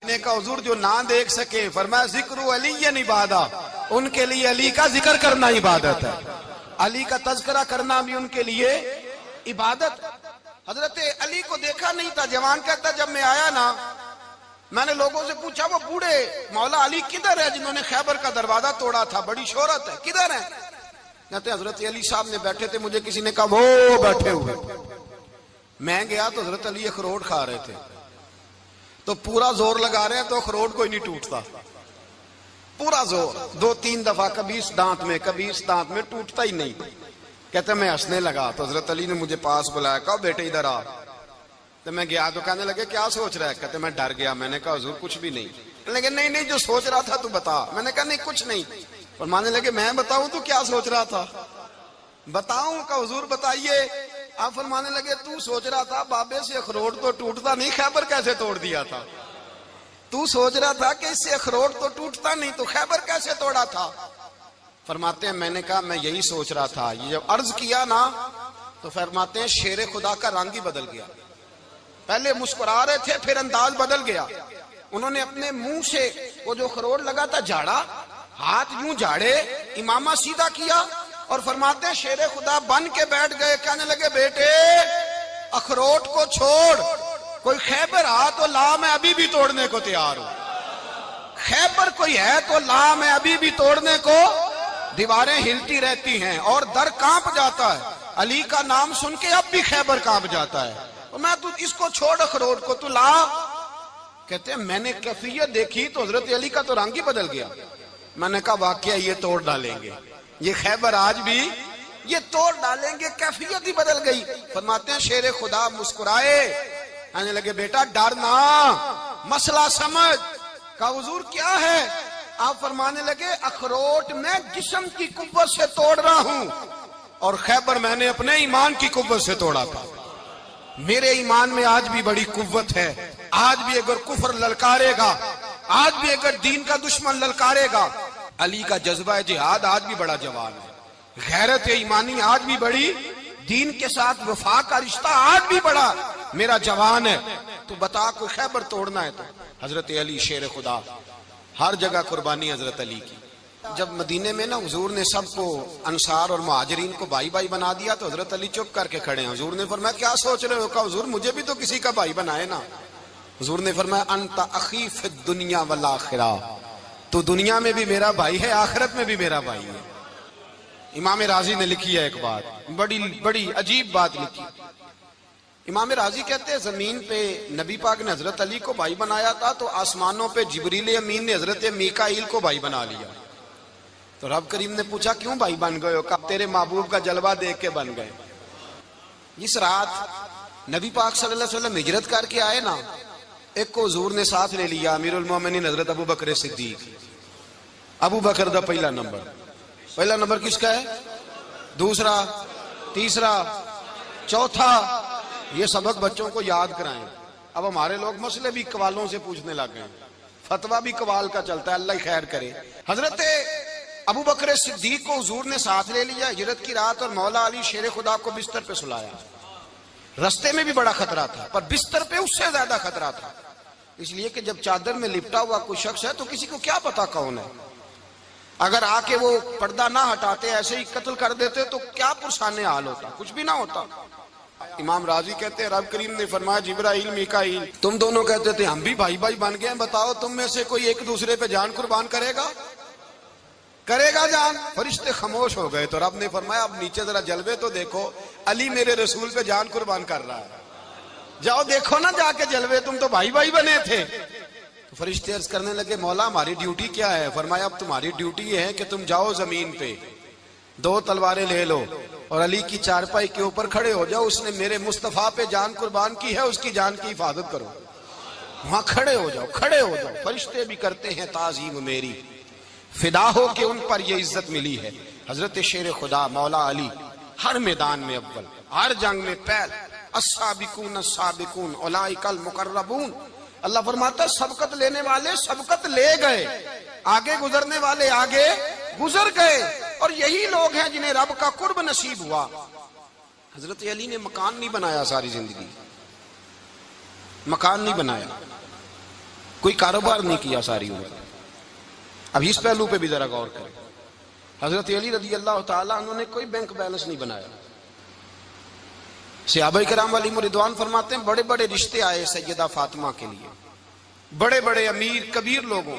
نے کہا حضور جو نہ دیکھ سکے، فرمایا ذکر علی عبادہ، ان کے لیے علی کا ذکر کرنا عبادت ہے، علی کا تذکرہ کرنا بھی ان کے لیے عبادت۔ حضرت علی کو دیکھا نہیں تھا، جوان کہتا جب میں آیا نا میں نے لوگوں سے پوچھا وہ بوڑھے مولا علی کدھر ہے جنہوں نے خیبر کا دروازہ توڑا تھا، بڑی شہرت ہے، کدھر ہے؟ کہتے حضرت علی صاحب نے بیٹھے تھے، مجھے کسی نے کہا وہ بیٹھے ہوئے۔ میں گیا تو حضرت علی اخروٹ کھا رہے تھے، تو پورا زور لگا رہے ہیں تو اخروٹ کوئی نہیں ٹوٹتا، پورا زور، 2-3 دفعہ، کبھی اس دانت میں کبھی اس دانت میں، ٹوٹتا ہی نہیں۔ کہتے میں ہنسنے لگا تو حضرت علی نے مجھے پاس بلایا، کہا بیٹے ادھر آ۔ تو میں گیا تو کہنے لگے کیا سوچ رہا ہے؟ کہتے میں ڈر گیا۔ میں نے کہا حضور کچھ بھی نہیں۔ لیکن نہیں جو سوچ رہا تھا تو بتا۔ میں نے کہا نہیں کچھ نہیں۔ فرمانے لگے میں بتاؤں تو کیا سوچ رہا تھا؟ بتاؤں؟ کہ حضور بتائیے۔ آپ فرمانے لگے تو سوچ رہا تھا بابے سے اخروٹ تو ٹوٹتا نہیں، خیبر کیسے توڑ دیا تھا؟ تو سوچ رہا تھا کہ اس سے اخروٹ تو ٹوٹتا نہیں تو خیبر کیسے توڑا تھا؟ فرماتے ہیں میں نے کہا میں یہی سوچ رہا تھا۔ یہ جب عرض کیا نا تو فرماتے ہیں شیر خدا کا رنگ ہی بدل گیا، پہلے مسکرا رہے تھے پھر انداز بدل گیا۔ انہوں نے اپنے منہ سے وہ جو خروٹ لگا تھا جھاڑا، ہاتھ یوں جھاڑے، امامہ سیدھا کیا اور فرماتے ہیں شیر خدا بن کے بیٹھ گئے۔ کہنے لگے بیٹے اخروٹ کو چھوڑ، کوئی خیبر آ تو لا، میں ابھی بھی توڑنے کو تیار ہوں۔ خیبر کوئی ہے تو لا، میں ابھی بھی توڑنے کو۔ دیواریں ہلتی رہتی ہیں اور در کانپ جاتا ہے، علی کا نام سن کے اب بھی خیبر کانپ جاتا ہے۔ میں تو اس کو چھوڑ اخروٹ کو تو لا۔ کہتے ہیں میں نے کیفیت دیکھی تو حضرت علی کا تو رنگ ہی بدل گیا۔ میں نے کہا واقعہ یہ توڑ ڈالیں گے، یہ خیبر آج بھی یہ توڑ ڈالیں گے، کیفیت ہی بدل گئی۔ فرماتے ہیں شیر خدا مسکرائے، کہنے لگے بیٹا ڈرنا، مسئلہ سمجھ۔ کہا حضور کیا ہے؟ آپ فرمانے لگے اخروٹ میں جسم کی قوت سے توڑ رہا ہوں اور خیبر میں نے اپنے ایمان کی قوت سے توڑا تھا۔ میرے ایمان میں آج بھی بڑی قوت ہے، آج بھی اگر کفر للکارے گا، آج بھی اگر دین کا دشمن للکارے گا، علی کا جذبہ جہاد آج بھی بڑا جوان ہے، غیرت ایمانی آج بھی بڑی، دین کے ساتھ وفا کا رشتہ آج بھی بڑا میرا جوان ہے۔ تو بتا کوئی خیبر توڑنا ہے تو حضرت علی شیر خدا، ہر جگہ قربانی حضرت علی کی۔ جب مدینے میں نا حضور نے سب کو انصار اور مہاجرین کو بھائی بھائی بنا دیا تو حضرت علی چپ کر کے کھڑے ہیں۔ حضور نے فرمایا کیا سوچ رہے ہو؟ کہا حضور مجھے بھی تو کسی کا بھائی بنائے نا۔ حضور نے فرمایا انت اخی فی الدنیا والآخرہ، تو دنیا میں بھی میرا بھائی ہے، آخرت میں بھی میرا بھائی ہے۔ امام راضی نے لکھی ہے ایک بات، بڑی عجیب بات لکھی۔ امام راضی کہتے ہیں زمین پہ نبی پاک نے حضرت علی کو بھائی بنایا تھا تو آسمانوں پہ جبریل امین نے حضرت میکائیل کو بھائی بنا لیا۔ تو رب کریم نے پوچھا کیوں بھائی بن گئے ہو؟ کہا تیرے محبوب کا جلوہ دیکھ کے بن گئے۔ اس رات نبی پاک صلی اللہ علیہ وسلم ہجرت کر کے آئے نا، ایک کو حضور نے ساتھ لے لیا، امیر المومنین حضرت ابو بکر صدیق۔ ابو بکر دا پہلا نمبر کس کا ہے؟ دوسرا، تیسرا، چوتھا۔ یہ سبق بچوں کو یاد کرائیں۔ اب ہمارے لوگ مسئلے بھی قوالوں سے پوچھنے لگ گئے، فتویٰ بھی قوال کا چلتا ہے، اللہ ہی خیر کرے۔ حضرت ابو بکر صدیق کو حضور نے ساتھ لے لیا ہجرت کی رات، اور مولا علی شیر خدا کو بستر پہ سلایا۔ رستے میں بھی بڑا خطرہ تھا پر بستر پہ اس سے زیادہ خطرہ تھا، اس لیے کہ جب چادر میں لپٹا ہوا کوئی شخص ہے تو کسی کو کیا پتا کون ہے، اگر آ کے وہ پردہ نہ ہٹاتے ایسے ہی قتل کر دیتے تو کیا پرسانے حال ہوتا، کچھ بھی نہ ہوتا۔ امام راضی کہتے ہیں رب کریم نے فرمایا جبرائیل میکائیل تم دونوں کہتے تھے ہم بھی بھائی بھائی بن گئے ہیں، بتاؤ تم میں سے کوئی ایک دوسرے پہ جان قربان کرے گا جان؟ فرشتے خاموش ہو گئے تو رب نے فرمایا اب نیچے ذرا جلوے تو دیکھو، علی میرے رسول پہ جان قربان کر رہا ہے، جاؤ دیکھو نا جا کے جلوے، تم تو بھائی بھائی بنے تھے۔ تو فرشتے عرض کرنے لگے مولا ہماری ڈیوٹی کیا ہے؟ فرمایا اب تمہاری ڈیوٹی یہ ہے کہ تم جاؤ زمین پہ 2 تلواریں لے لو اور علی کی چارپائی کے اوپر کھڑے ہو جاؤ، اس نے میرے مصطفیٰ پہ جان قربان کی ہے، اس کی جان کی حفاظت کرو۔ وہاں کھڑے ہو جاؤ۔ فرشتے بھی کرتے ہیں تعظیم میری، فدا ہو کہ ان پر یہ عزت ملی ہے۔ حضرت شیر خدا مولا علی ہر میدان میں اول، ہر جنگ میں پہل، السابقون السابقون اولئک المقربون۔ اللہ فرماتا ہے سبقت لینے والے سبقت لے گئے، آگے گزرنے والے آگے گزر گئے، اور یہی لوگ ہیں جنہیں رب کا قرب نصیب ہوا۔ حضرت علی نے مکان نہیں بنایا، ساری زندگی مکان نہیں بنایا، کوئی کاروبار نہیں کیا ساری عمر. اب اس پہلو پہ بھی ذرا غور کریں. حضرت علی رضی اللہ تعالیٰ انہوں نے کوئی بینک بیلنس نہیں بنایا. صحابہ کرام علیہم رضوان فرماتے ہیں بڑے بڑے رشتے آئے سیدہ فاطمہ کے لیے، بڑے بڑے امیر کبیر لوگوں.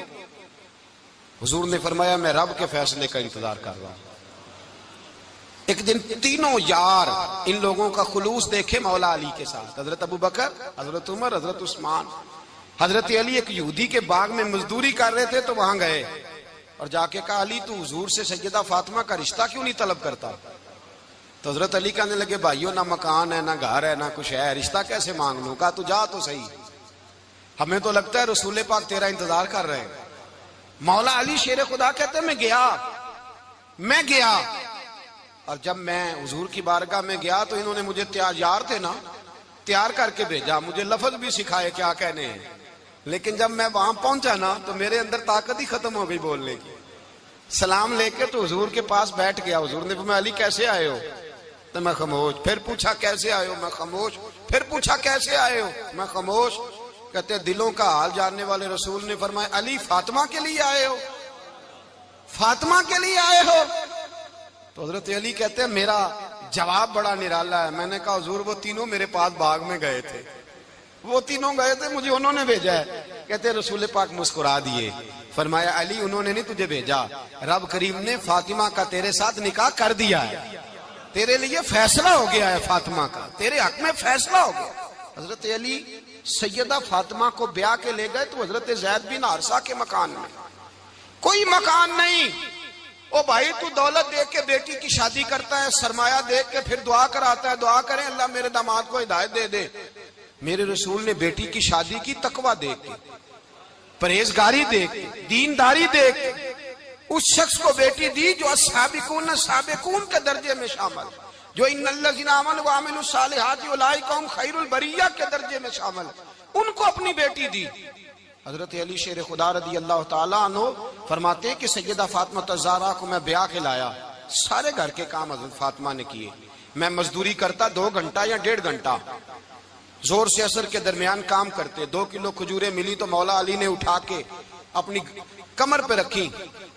حضور نے فرمایا میں رب کے فیصلے کا انتظار کر رہا ہوں. ایک دن تینوں یار ان لوگوں کا خلوص دیکھے مولا علی کے ساتھ، حضرت ابو بکر، حضرت عمر، حضرت عثمان. حضرت علی ایک یہودی کے باغ میں مزدوری کر رہے تھے تو وہاں گئے اور جا کے کہا علی تو حضور سے سیدہ فاطمہ کا رشتہ کیوں نہیں طلب کرتا؟ تو حضرت علی کہنے لگے بھائیو نہ مکان ہے نہ گھر ہے نہ کچھ ہے، رشتہ کیسے مانگ لوں؟ کہا تو جا تو صحیح، ہمیں تو لگتا ہے رسول پاک تیرا انتظار کر رہے ہیں. مولا علی شیر خدا کہتے ہیں میں گیا اور جب میں حضور کی بارگاہ میں گیا تو انہوں نے مجھے یار تھے نا تیار کر کے بھیجا، مجھے لفظ بھی سکھائے کیا کہنے ہیں، لیکن جب میں وہاں پہنچا نا تو میرے اندر طاقت ہی ختم ہو گئی بولنے کی. سلام لے کے تو حضور کے پاس بیٹھ گیا. حضور نے فرمایا علی کیسے آئے ہو؟ تو میں خاموش. پھر پوچھا کیسے آئے ہو؟ میں خاموش. پھر پوچھا کیسے آئے ہو؟ میں خاموش. کہتے دلوں کا حال جاننے والے رسول نے فرمایا علی فاطمہ کے لیے آئے ہو؟ فاطمہ کے لیے آئے ہو؟ تو حضرت علی کہتے ہیں میرا جواب بڑا نرالا ہے. میں نے کہا حضور وہ تینوں میرے پاس باغ میں گئے تھے، وہ تینوں گئے تھے، مجھے انہوں نے بھیجا ہے. کہتے ہیں رسول پاک مسکرا دیے، فرمایا علی انہوں نے نہیں تجھے بھیجا، رب کریم نے فاطمہ کا تیرے ساتھ نکاح کر دیا ہے، تیرے لیے فیصلہ ہو گیا ہے، فاطمہ کا تیرے حق میں فیصلہ ہو گیا. حضرت علی سیدہ فاطمہ کو بیاہ کے لے گئے تو حضرت زید بن حارثہ کے مکان میں کوئی مکان نہیں. او بھائی تو دولت دیکھ کے بیٹی کی شادی کرتا ہے، سرمایہ دیکھ کے پھر دعا کراتا ہے، دعا کریں اللہ میرے داماد کو ہدایت دے دے. میرے رسول نے بیٹی کی شادی کی تقوی دیکھ کے، پرہیزگاری دیکھ کے، دینداری دیکھ کے اس شخص کو بیٹی دی جو السابقون سابقون کے درجے میں شامل، جو ان الذین آمنوا وعملوا الصالحات اولئک هم خیر البریہ کے درجے میں شامل، ان کو اپنی بیٹی دی. حضرت علی شیر خدا رضی اللہ تعالیٰ عنہ فرماتے ہیں کہ سیدہ فاطمہ الزہرا کو میں بیاہ کے لایا، سارے گھر کے کام حضرت فاطمہ نے کیے. میں مزدوری کرتا 2 گھنٹہ یا 1.5 گھنٹہ، زور سے عصر کے درمیان کام کرتے. 2 کلو کھجوریں ملی تو مولا علی نے اٹھا کے اپنی کمر پہ رکھی.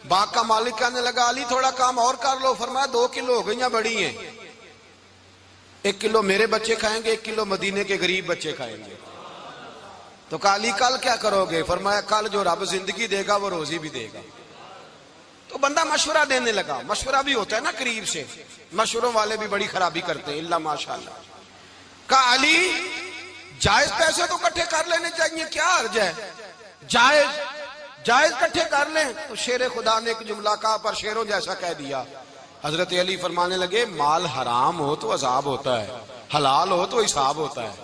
باغ کا مالک کہنے لگا علی تھوڑا کام اور کر لو. فرمایا 2 کلو ہو گئی بڑی ہیں، 1 کلو میرے بچے کھائیں گے، 1 کلو مدینے کے غریب بچے کھائیں گے. تو کہا علی کل کیا کرو گے؟ فرمایا کل جو رب زندگی دے گا وہ روزی بھی دے گا. تو بندہ مشورہ دینے لگا. مشورہ بھی ہوتا ہے نا قریب سے، مشوروں والے بھی بڑی خرابی کرتے ہیں اللہ ماشاءاللہ. کہا علی جائز پیسے تو کٹھے کر لینے چاہیے، کیا حرج ہے، جائز کٹھے کر لیں. تو شیر خدا نے ایک جملہ کہا پر شیروں جیسا کہہ دیا. حضرت علی فرمانے لگے مال حرام ہو تو عذاب ہوتا ہے، حلال ہو تو حساب ہوتا ہے،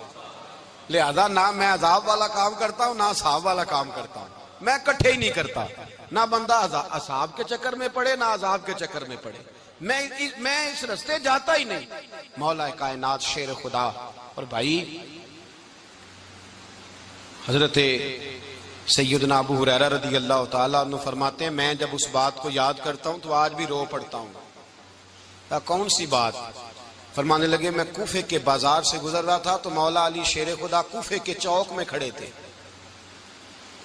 لہذا نہ میں عذاب والا کام کرتا ہوں نہ حساب والا کام کرتا ہوں، میں کٹھے ہی نہیں کرتا. نہ بندہ عذاب کے چکر میں پڑے نہ عذاب کے چکر میں پڑے، میں اس رستے جاتا ہی نہیں. مولا کائنات شیر خدا. اور بھائی حضرت سیدنا ابو ہریرہ رضی اللہ تعالیٰ عنہ فرماتے ہیں میں جب اس بات کو یاد کرتا ہوں تو آج بھی رو پڑتا ہوں. کون سی بات؟ فرمانے لگے میں کوفے کے بازار سے گزر رہا تھا تو مولا علی شیر خدا کوفے کے چوک میں کھڑے تھے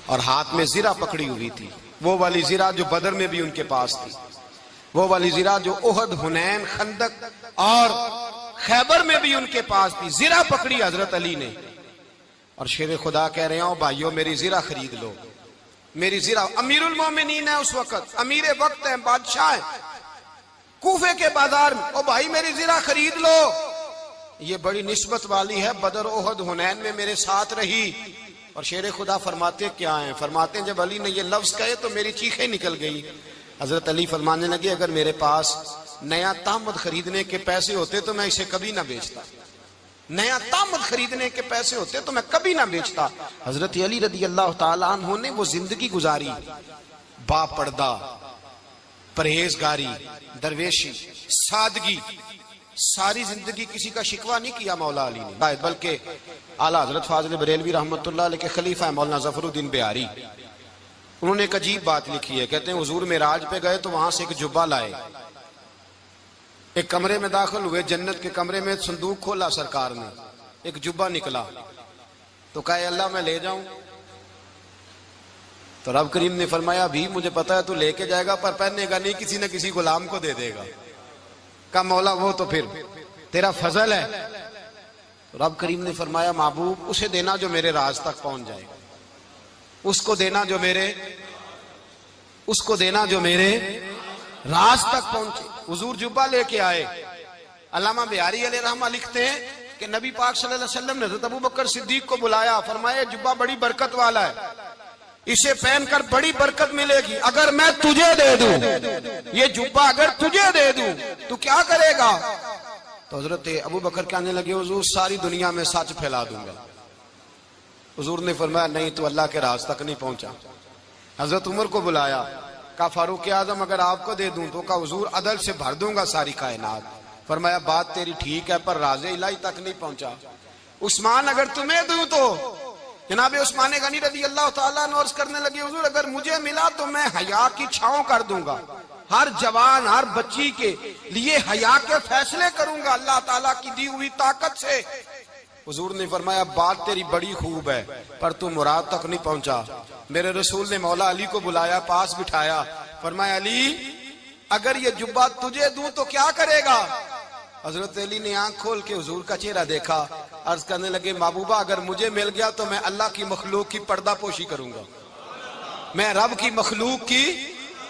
اور ہاتھ میں زرہ پکڑی ہوئی تھی، وہ والی زرہ جو بدر میں بھی ان کے پاس تھی، وہ والی زرہ جو احد، حنین، خندق اور خیبر میں بھی ان کے پاس تھی. زرہ پکڑی حضرت علی نے اور شیر خدا کہہ رہے ہوں بھائیو میری زرہ خرید لو. میری زرہ، امیر المومنین ہے اس وقت، امیر وقت ہے، بادشاہ ہے، کوفے کے بازار میں، او بھائی میری زرہ خرید لو. یہ بڑی نسبت والی ہے، بدر، احد، حنین میں میرے ساتھ رہی. اور شیر خدا فرماتے کیا ہیں؟ فرماتے ہیں جب علی نے یہ لفظ کہے تو میری چیخیں نکل گئی. حضرت علی فرمانے لگے اگر میرے پاس نیا تامد خریدنے کے پیسے ہوتے تو میں اسے کبھی نہ بیچتا، نیا تامد خریدنے کے پیسے ہوتے تو میں کبھی نہ بیچتا. حضرت علی رضی اللہ تعالیٰ عنہ نے وہ زندگی گزاری، با پردہ، پرہیزگاری، درویشی، سادگی، ساری زندگی کسی کا شکوہ نہیں کیا مولا علی نے، بلکہ اعلیٰ حضرت فاضل بریلوی رحمۃ اللہ علیہ کے خلیفہ مولانا ظفر الدین بہاری، انہوں نے ایک عجیب بات لکھی ہے. کہتے ہیں حضور معراج پہ گئے تو وہاں سے ایک جبہ لائے، ایک کمرے میں داخل ہوئے، جنت کے کمرے میں صندوق کھولا سرکار نے، ایک جبہ نکلا تو کہا اللہ میں لے جاؤں؟ تو رب کریم نے فرمایا بھی مجھے پتا ہے تو لے کے جائے گا پر پہننے گا نہیں، کسی نہ کسی غلام کو دے دے گا۔ کہا مولا وہ تو پھر تیرا فضل ہے۔ تو رب کریم نے فرمایا محبوب اسے دینا جو میرے راز تک پہنچ جائے، اس کو دینا جو میرے راز تک پہنچے۔ حضور جبہ لے کے آئے۔ علامہ بہاری علیہ رحمہ لکھتے ہیں کہ نبی پاک صلی اللہ علیہ وسلم نے حضرت ابوبکر صدیق کو بلایا، فرمایا جبہ بڑی برکت والا ہے، اسے پہن کر بڑی برکت ملے گی، اگر میں تجھے دے دوں، یہ جبہ اگر تجھے دے دوں تو کیا کرے گا؟ تو حضرت ابوبکر کہنے لگے حضور ساری دنیا میں سچ پھیلا دوں گا۔ حضور نے فرمایا نہیں تو اللہ کے راز تک نہیں پہنچا۔ حضرت عمر کو بلایا، کہا فاروق اعظم اگر آپ کو دے دوں تو کہا حضور عدل سے بھر دوں گا ساری کائنات۔ فرمایا بات تیری ٹھیک ہے پر راز الہی تک نہیں پہنچا۔ عثمان اگر تمہیں دوں تو جناب عثمان غنی رضی اللہ تعالیٰ عنہ عرض کرنے لگے حضور اگر مجھے ملا تو میں حیا کی چھاؤں کر دوں گا، ہر جوان ہر بچی کے لیے حیا کے فیصلے کروں گا اللہ تعالیٰ کی دی ہوئی طاقت سے۔ حضور نے فرمایا بات تیری بڑی خوب ہے پر تو مراد تک نہیں پہنچا۔ میرے رسول نے مولا علی کو بلایا، پاس بٹھایا، فرمایا علی اگر یہ جبہ تجھے دوں تو کیا کرے گا؟ حضرت علی نے آنکھ کھول کے حضور کا چہرہ دیکھا، عرض کرنے لگے محبوبہ اگر مجھے مل گیا تو میں اللہ کی مخلوق کی پردہ پوشی کروں گا، میں رب کی مخلوق کی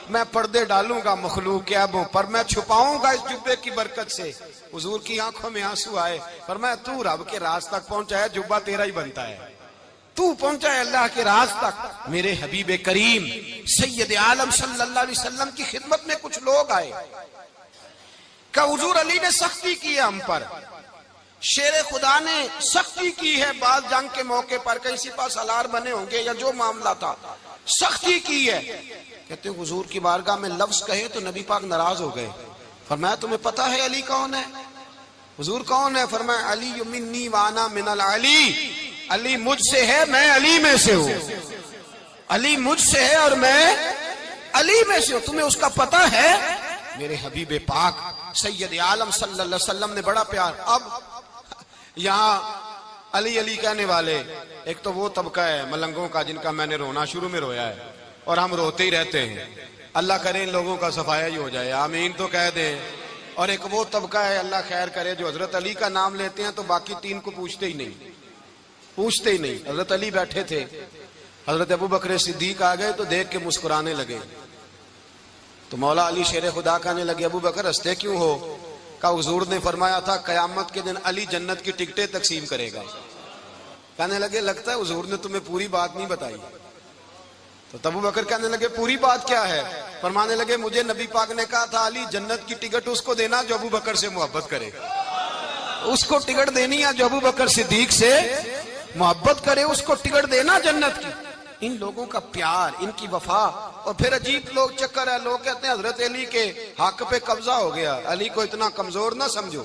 میں پردے ڈالوں گا مخلوق کے عیبوں پر، میں چھپاؤں گا اس جبے کی برکت سے۔ حضور کی آنکھوں میں آنسو آئے، فرمایا تو رب کے راز تک پہنچا ہے، جبہ تیرا ہی بنتا ہے، تو پہنچا ہے اللہ کے راز تک۔ میرے حبیب کریم سید عالم صلی اللہ علیہ وسلم کی خدمت میں کچھ لوگ آئے کہ حضور علی نے سختی کی ہے ہم پر، شیر خدا نے سختی کی ہے، بعض جنگ کے موقع پر کہیں سپاہ سالار بنے ہوں گے یا جو معاملہ تھا سختی کی ہے۔ کہتے ہیں حضور کی بارگاہ میں لفظ کہے تو نبی پاک ناراض ہو گئے۔ فرمایا تمہیں پتا ہے علی کون ہے؟ حضور کون ہے؟ فرمایا علی منی وانا من العلی، علی مجھ سے ہے میں علی میں سے ہوں، علی مجھ سے ہے اور میں علی میں سے ہوں، تمہیں اس کا پتہ ہے؟ میرے حبیب پاک سید عالم صلی اللہ علیہ وسلم نے بڑا پیار۔ اب یہاں علی علی کہنے والے ایک تو وہ طبقہ ہے ملنگوں کا جن کا میں نے رونا شروع میں رویا ہے اور ہم روتے ہی رہتے ہیں، اللہ کرے ان لوگوں کا صفایا ہی ہو جائے، آمین تو کہہ دیں۔ اور ایک وہ طبقہ ہے اللہ خیر کرے جو حضرت علی کا نام لیتے ہیں تو باقی تین کو پوچھتے ہی نہیں۔ حضرت علی بیٹھے تھے، حضرت ابوبکر صدیق آ گئے تو دیکھ کے مسکرانے لگے، تو مولا علی شیر خدا کہنے لگے ابوبکر ہنستے کیوں ہو؟ کہ حضور نے فرمایا تھا قیامت کے دن علی جنت کی ٹکٹیں تقسیم کرے گا۔ کہنے لگے لگتا ہے حضور نے تمہیں پوری بات نہیں بتائی۔ تو ابوبکر کہنے لگے پوری بات کیا ہے؟ فرمانے لگے مجھے نبی پاک نے کہا تھا علی جنت کی ٹکٹ اس کو دینا جو ابوبکر سے محبت کرے، اس کو ٹکٹ دینی ہے جو ابوبکر صدیق سے محبت کرے، اس کو ٹکٹ دینا جنت کی۔ ان لوگوں کا پیار، ان کی وفا۔ اور پھر عجیب لوگ چکر ہے، لوگ کہتے ہیں حضرت علی کے حق پہ قبضہ ہو گیا، علی کو اتنا کمزور نہ سمجھو،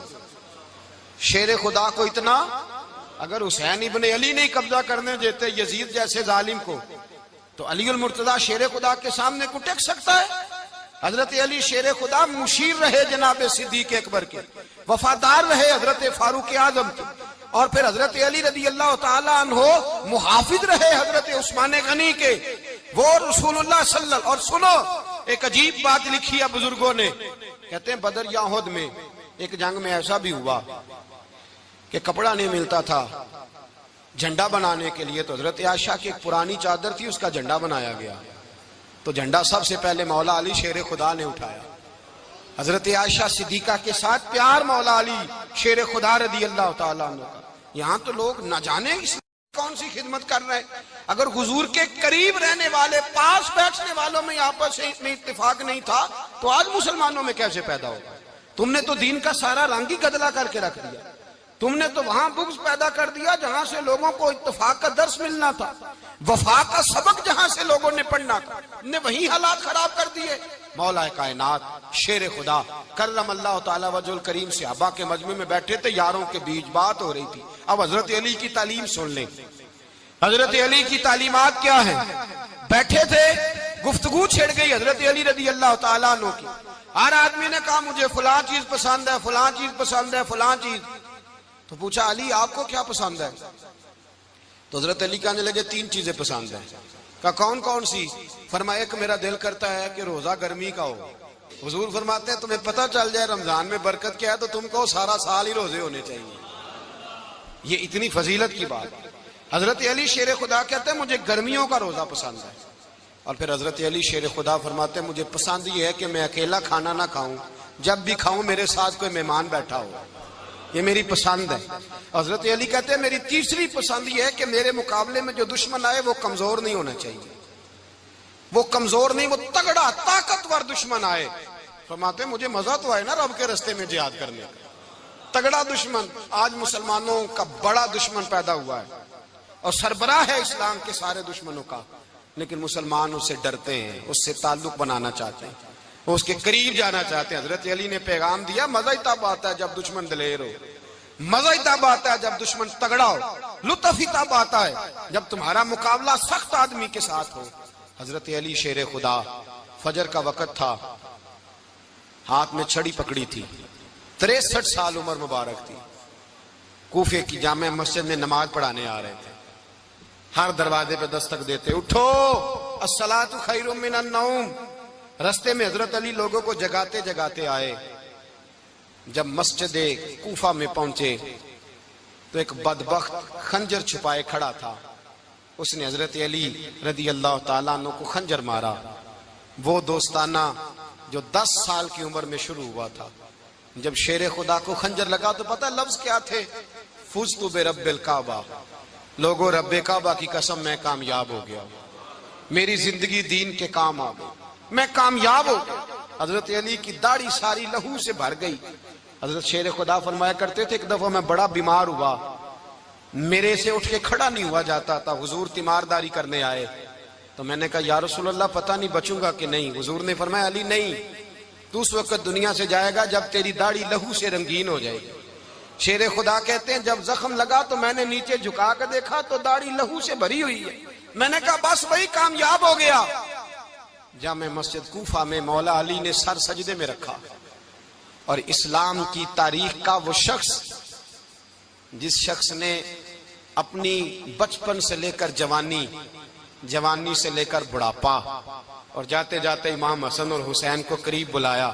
شیر خدا کو اتنا، اگر حسین ابن علی نہیں قبضہ کرنے دیتے یزید جیسے ظالم کو تو علی المرتضیٰ شیر خدا کے سامنے کو ٹک سکتا ہے؟ حضرت علی شیر خدا مشیر رہے جناب صدیق اکبر کے، وفادار رہے حضرت فاروق اعظم کے، اور پھر حضرت علی رضی اللہ تعالیٰ عنہ محافظ رہے حضرت عثمان غنی کے، وہ رسول اللہ صلی اللہ۔ اور سنو ایک عجیب بات لکھی ہے بزرگوں نے، کہتے ہیں بدر یا احد میں ایک جنگ میں ایسا بھی ہوا کہ کپڑا نہیں ملتا تھا جھنڈا بنانے کے لیے، تو حضرت عائشہ کی ایک پرانی چادر تھی، اس کا جھنڈا بنایا گیا، تو جھنڈا سب سے پہلے مولا علی شیر خدا نے اٹھایا۔ حضرت عائشہ صدیقہ کے ساتھ پیار مولا علی شیر خدا رضی اللہ تعالیٰ عنہ کا۔ یہاں تو لوگ نہ جانے اس کون سی خدمت کر رہے ہیں، اگر حضور کے قریب رہنے والے پاس بیٹھنے والوں میں آپس میں اتفاق نہیں تھا تو آج مسلمانوں میں کیسے پیدا ہوگا؟ تم نے تو دین کا سارا رنگ ہی گدلا کر کے رکھ دیا، تم نے تو وہاں بغض پیدا کر دیا جہاں سے لوگوں کو اتفاق کا درس ملنا تھا، وفا کا سبق جہاں سے لوگوں نے پڑھنا تھا، نے وہی حالات خراب کر دیے۔ مولا کائنات شیر خدا کرم اللہ تعالی وجہ الکریم صحابہ کے مجمع میں بیٹھے تھے، یاروں کے بیچ بات ہو رہی تھی۔ اب حضرت علی کی تعلیم سن لیں، حضرت علی کی تعلیمات کیا ہیں؟ بیٹھے تھے، گفتگو چھڑ گئی حضرت علی رضی اللہ تعالیٰ عنہ کی، ہر آدمی نے کہا مجھے فلاں چیز پسند ہے، فلاں چیز پسند ہے، فلاں چیز۔ تو پوچھا علی آپ کو کیا پسند ہے؟ تو حضرت علی کہنے لگے تین چیزیں پسند ہیں۔ کہا کون کون سی؟ فرمایا کہ میرا دل کرتا ہے کہ روزہ گرمی کا ہو۔ حضور فرماتے ہیں تمہیں پتہ چل جائے رمضان میں برکت کیا ہے تو تم کو سارا سال ہی روزے ہونے چاہیے۔ یہ اتنی فضیلت کی بات۔ حضرت علی شیر خدا کہتے ہیں مجھے گرمیوں کا روزہ پسند ہے، اور پھر حضرت علی شیر خدا فرماتے ہیں مجھے پسند یہ ہے کہ میں اکیلا کھانا نہ کھاؤں، جب بھی کھاؤں میرے ساتھ کوئی مہمان بیٹھا ہو، یہ میری پسند ہے۔ حضرت علی کہتے ہیں میری تیسری پسند یہ ہے کہ میرے مقابلے میں جو دشمن آئے وہ کمزور نہیں ہونا چاہیے، وہ کمزور نہیں، وہ تگڑا طاقتور دشمن آئے۔ فرماتے ہیں مجھے مزہ تو آئے نا رب کے راستے میں جہاد کرنے کا، تگڑا دشمن۔ آج مسلمانوں کا بڑا دشمن پیدا ہوا ہے اور سربراہ ہے اسلام کے سارے دشمنوں کا، لیکن مسلمان اس سے ڈرتے ہیں، اس سے تعلق بنانا چاہتے ہیں، وہ اس کے قریب جانا چاہتے ہیں۔ حضرت علی نے پیغام دیا مزہ ہی تب آتا ہے جب دشمن دلیر ہو، مزہ ہی تب آتا ہے جب دشمن تگڑا ہو، لطف ہی تب آتا ہے جب تمہارا مقابلہ سخت آدمی کے ساتھ ہو۔ حضرت علی شیر خدا، فجر کا وقت تھا، ہاتھ میں چھڑی پکڑی تھی، 63 سال عمر مبارک تھی، کوفے کی جامع مسجد میں نماز پڑھانے آ رہے تھے۔ ہر دروازے پہ دستک دیتے اٹھو الصلاۃ خیر من النوم۔ رستے میں حضرت علی لوگوں کو جگاتے جگاتے آئے۔ جب مسجد کوفہ میں پہنچے تو ایک بدبخت خنجر چھپائے کھڑا تھا، اس نے حضرت علی رضی اللہ تعالیٰ عنہ کو خنجر مارا۔ وہ دوستانہ جو 10 سال کی عمر میں شروع ہوا تھا، جب شیر خدا کو خنجر لگا تو پتہ لفظ کیا تھے؟ فزت برب الکعبہ، لوگوں رب کعبہ کی قسم میں کامیاب ہو گیا، میری زندگی دین کے کام آ گئی، میں کامیاب ہو گیا۔ حضرت علی کی داڑھی ساری لہو سے بھر گئی۔ حضرت شیر خدا فرمایا کرتے تھے ایک دفعہ میں بڑا بیمار ہوا، میرے سے اٹھ کے کھڑا نہیں ہوا جاتا تھا، حضور تیمارداری کرنے آئے تو میں نے کہا یا رسول اللہ پتہ نہیں بچوں گا کہ نہیں۔ حضور نے فرمایا علی نہیں، تو اس وقت دنیا سے جائے گا جب تیری داڑھی لہو سے رنگین ہو جائے گی۔ شیر خدا کہتے ہیں جب زخم لگا تو میں نے نیچے جھکا کر دیکھا تو داڑھی لہو سے بھری ہوئی ہے، میں نے کہا بس وہی کامیاب ہو گیا۔ جامع مسجد کوفہ میں مولا علی نے سر سجدے میں رکھا، اور اسلام کی تاریخ کا وہ شخص جس شخص نے اپنی بچپن سے لے کر جوانی، جوانی سے لے کر بڑھاپا، اور جاتے جاتے امام حسن اور حسین کو قریب بلایا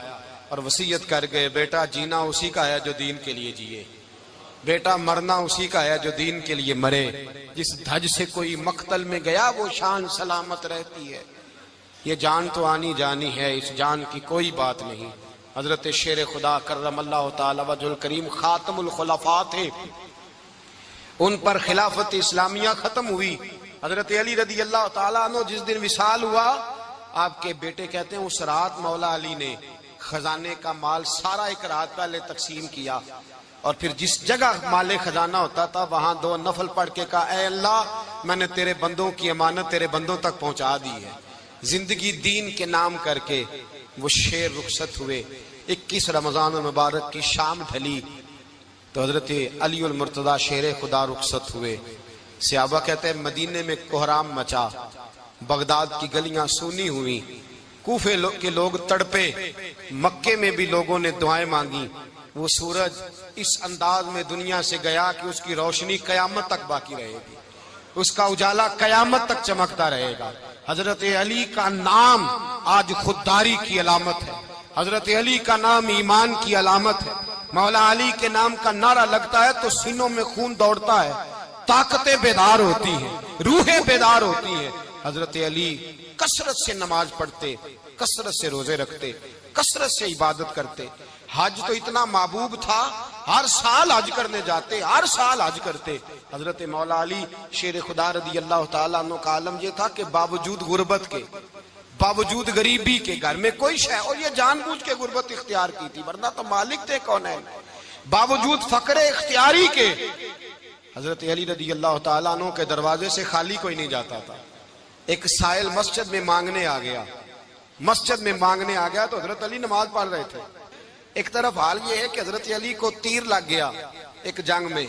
اور وصیت کر گئے بیٹا جینا اسی کا ہے جو دین کے لیے جیے، بیٹا مرنا اسی کا ہے جو دین کے لیے مرے، جس دھج سے کوئی مقتل میں گیا وہ شان سلامت رہتی ہے، یہ جان تو آنی جانی ہے، اس جان کی کوئی بات نہیں۔ حضرت شیر خدا کرم اللہ تعالی وجہ الکریم خاتم الخلفاء تھے، ان پر خلافت اسلامیہ ختم ہوئی۔ حضرت علی رضی اللہ تعالیٰ عنہ جس دن وصال ہوا، آپ کے بیٹے کہتے ہیں اس رات مولا علی نے خزانے کا مال سارا ایک رات پہلے تقسیم کیا، اور پھر جس جگہ مال خزانہ ہوتا تھا وہاں 2 نفل پڑھ کے کہا اے اللہ میں نے تیرے بندوں کی امانت تیرے بندوں تک پہنچا دی ہے۔ زندگی دین کے نام کر کے وہ شیر رخصت ہوئے۔ 21 رمضان المبارک کی شام ڈھلی تو حضرت علی المرتضیٰ شیر خدا رخصت ہوئے۔ صحابہ کہتے ہیں مدینے میں کوہرام مچا، بغداد کی گلیاں سونی ہوئی، کوفے کے لوگ تڑپے، مکے میں بھی لوگوں نے دعائیں مانگی۔ وہ سورج اس انداز میں دنیا سے گیا کہ اس کی روشنی قیامت تک باقی رہے گی، اس کا اجالا قیامت تک چمکتا رہے گا۔ حضرت علی کا نام آج خودداری کی علامت ہے، حضرت علی کا نام ایمان کی علامت ہے۔ مولا علی کے نام کا نعرہ لگتا ہے تو سینوں میں خون دوڑتا ہے، طاقتیں بیدار ہوتی ہیں، روحیں بیدار ہوتی ہیں۔ حضرت علی کثرت سے نماز پڑھتے، کثرت سے روزے رکھتے، کثرت سے عبادت کرتے۔ حج تو اتنا محبوب تھا، ہر سال حج کرنے جاتے، ہر سال حج کرتے۔ حضرت مولا علی شیر خدا رضی اللہ تعالیٰ عنہ کا عالم یہ تھا کہ باوجود غربت کے، باوجود غریبی کے، گھر میں کوئی شے، اور یہ جان بوجھ کے غربت اختیار کی تھی ورنہ تو مالک تھے کون ہے، باوجود فقر اختیاری کے حضرت علی رضی اللہ تعالیٰ عنہ کے دروازے سے خالی کوئی نہیں جاتا تھا۔ ایک سائل مسجد میں مانگنے آ گیا، مسجد میں مانگنے آ گیا تو حضرت علی نماز پڑھ رہے تھے۔ ایک طرف حال یہ ہے کہ حضرت علی کو تیر لگ گیا ایک جنگ میں،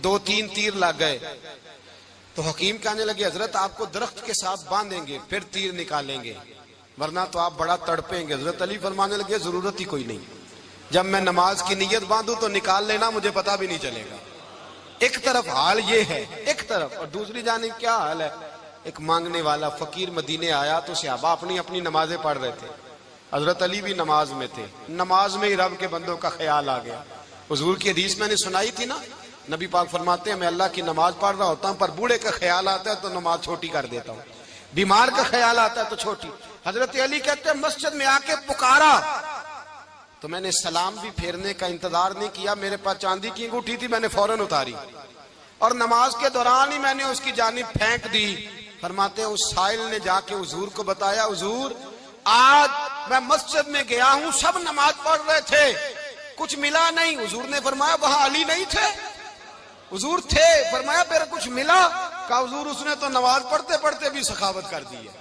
2-3 تیر لگ گئے تو حکیم کہنے لگے حضرت آپ کو درخت کے ساتھ باندھیں گے پھر تیر نکالیں گے ورنہ تو آپ بڑا تڑپیں گے۔ حضرت علی فرمانے لگے ضرورت ہی کوئی نہیں، جب میں نماز کی نیت باندھوں تو نکال لینا، مجھے پتہ بھی نہیں چلے گا۔ ایک طرف حال یہ ہے، ایک طرف، اور دوسری جانب کیا حال ہے؟ ایک مانگنے والا فقیر مدینے آیا تو صحابہ اپنی اپنی نمازیں پڑھ رہے تھے. حضرت علی بھی نماز میں تھے. نماز میں ہی رب کے بندوں کا خیال آ گیا. حضور کی حدیث میں نے سنائی تھی نا, نبی پاک فرماتے ہیں میں اللہ کی نماز پڑھ رہا ہوتا ہوں پر بوڑھے کا خیال آتا ہے تو نماز چھوٹی کر دیتا ہوں, بیمار کا خیال آتا ہے تو چھوٹی. حضرت علی کہتے ہیں مسجد میں آ کے پکارا تو میں نے سلام بھی پھیرنے کا انتظار نہیں کیا, میرے پاس چاندی کی انگوٹھی تھی, میں نے فوراً اتاری اور نماز کے دوران ہی میں نے اس کی جانب پھینک دی. فرماتے ہیں اس سائل نے جا کے حضور کو بتایا, حضور آج میں مسجد میں گیا ہوں, سب نماز پڑھ رہے تھے, کچھ ملا نہیں. حضور نے فرمایا وہاں علی نہیں تھے؟ حضور تھے. فرمایا پھر کچھ ملا؟ کہا حضور اس نے تو نماز پڑھتے پڑھتے بھی سخاوت کر دی ہے,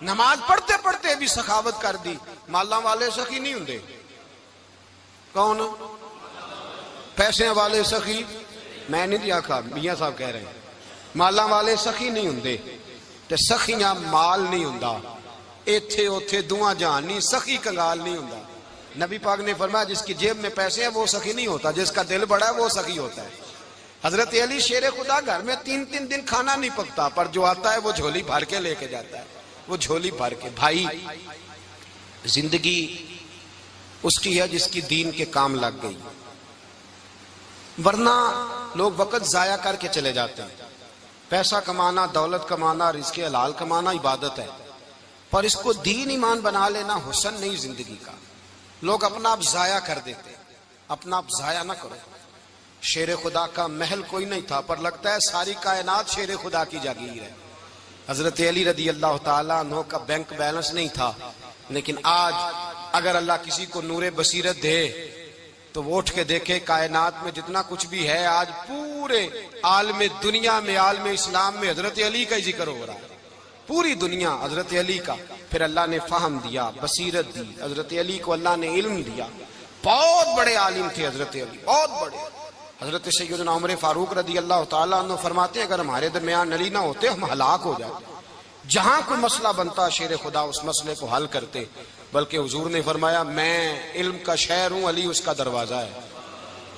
نماز پڑھتے پڑھتے بھی سخاوت کر دی. مالاں والے سخی نہیں ہوندے. کون؟ پیسے والے سخی میں نہیں دیا کہا, میاں صاحب کہہ رہے ہیں مالاں والے سخی نہیں ہوندے تے سخیاں مال نہیں ہوندا. ایتھے اوتھے دعا جہان نہیں, سخی کنگال نہیں ہوندا. نبی پاک نے فرمایا جس کی جیب میں پیسے ہیں وہ سخی نہیں ہوتا, جس کا دل بڑا ہے وہ سخی ہوتا ہے. حضرت علی شیر خدا گھر میں 3 دن کھانا نہیں پکتا پر جو آتا ہے وہ جھولی بھر کے لے کے جاتا ہے, وہ جھولی بھر کے. بھائی زندگی اس کی ہے جس کی دین کے کام لگ گئی, ورنہ لوگ وقت ضائع کر کے چلے جاتے ہیں. پیسہ کمانا, دولت کمانا, رزق حلال کمانا عبادت ہے, پر اس کو دین ایمان بنا لینا حسن نہیں زندگی کا. لوگ اپنا آپ ضائع کر دیتے, اپنا آپ ضائع نہ کرو. شیر خدا کا محل کوئی نہیں تھا پر لگتا ہے ساری کائنات شیر خدا کی جاگیر ہے. حضرت علی رضی اللہ تعالیٰ عنہ کا بینک بیلنس نہیں تھا, لیکن آج اگر اللہ کسی کو نور بصیرت دے تو وہ اٹھ کے دیکھے کائنات میں جتنا کچھ بھی ہے آج پورے عالم دنیا میں, عالم اسلام میں حضرت علی کا ہی ذکر ہو رہا ہے. پوری دنیا حضرت علی کا. پھر اللہ نے فہم دیا, بصیرت دی, حضرت علی کو اللہ نے علم دیا. بہت بڑے عالم تھے حضرت علی, بہت بڑے. حضرت سیدنا عمر فاروق رضی اللہ تعالیٰ عنہ فرماتے ہیں اگر ہمارے درمیان علی نہ ہوتے ہم ہلاک ہو جاتے. جہاں کوئی مسئلہ بنتا شیر خدا اس مسئلے کو حل کرتے, بلکہ حضور نے فرمایا میں علم کا شہر ہوں, علی اس کا دروازہ ہے.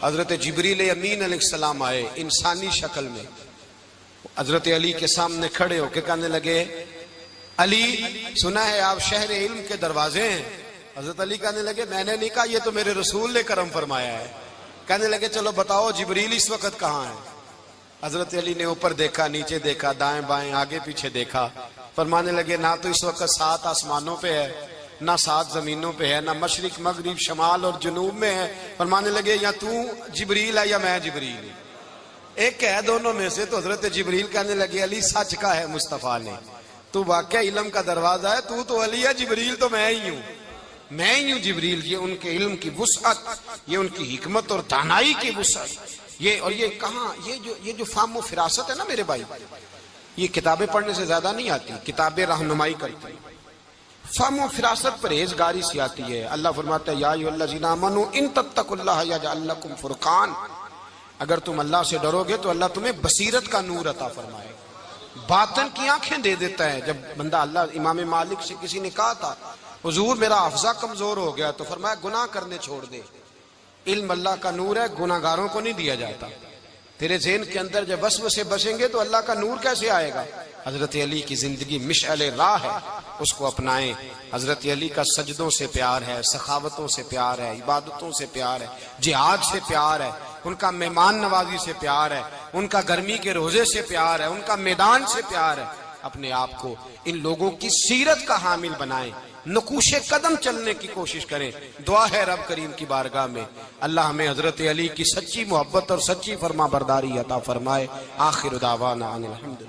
حضرت جبریل امین علیہ السلام آئے انسانی شکل میں, حضرت علی کے سامنے کھڑے ہو کے کہنے لگے علی سنا ہے آپ شہر علم کے دروازے ہیں. حضرت علی کہنے لگے میں نے نہیں کہا, یہ تو میرے رسول نے کرم فرمایا ہے. کہنے لگے چلو بتاؤ جبریل اس وقت کہاں ہے؟ حضرت علی نے اوپر دیکھا, نیچے دیکھا, دائیں بائیں, آگے پیچھے دیکھا. فرمانے لگے نہ تو اس وقت 7 آسمانوں پہ ہے, نہ 7 زمینوں پہ ہے, نہ مشرق مغرب شمال اور جنوب میں ہے. فرمانے لگے یا تو جبریل ہے یا میں جبریل, ایک ہے دونوں میں سے. تو حضرت جبریل کہنے لگے علی سچ کا ہے مصطفیٰ نے, تو واقعہ علم کا دروازہ ہے, تو علی ہے, جبریل تو میں ہی ہوں, میں ہی ہوں جبریل. یہ ان کے علم کی وسعت, یہ ان کی حکمت اور دانائی کی وسعت. یہ اور یہ کہاں, یہ جو فہم و فراست ہے نا میرے بھائی, یہ کتابیں پڑھنے سے زیادہ نہیں آتی, کتابیں رہنمائی کرتی. فہم و فراست پرہیزگاری سے آتی ہے. اللہ فرماتا ہے یا ایھا الذین آمنوا ان تتقوا اللہ یجعل لکم فرقان, اگر تم اللہ سے ڈرو گے تو اللہ تمہیں بصیرت کا نور عطا فرمائے, باطن کی آنکھیں دے دیتا ہے. جب بندہ اللہ, امام مالک سے کسی نے کہا تھا حضور میرا حافظہ کمزور ہو گیا, تو فرمایا گناہ کرنے چھوڑ دے, علم اللہ کا نور ہے, گناہ گاروں کو نہیں دیا جاتا. تیرے ذہن کے اندر جب وسوسے بسیں گے تو اللہ کا نور کیسے آئے گا؟ حضرت علی کی زندگی مشعل راہ ہے, اس کو اپنائیں. حضرت علی کا سجدوں سے پیار ہے, سخاوتوں سے پیار ہے, عبادتوں سے پیار ہے, جہاد سے پیار ہے, ان کا مہمان نوازی سے پیار ہے, ان کا گرمی کے روزے سے پیار ہے, ان کا میدان سے پیار ہے. اپنے آپ کو ان لوگوں کی سیرت کا حامل بنائیں, نقوش قدم چلنے کی کوشش کریں. دعا ہے رب کریم کی بارگاہ میں اللہ ہمیں حضرت علی کی سچی محبت اور سچی فرما برداری عطا فرمائے. آخر دعوانا ان الحمد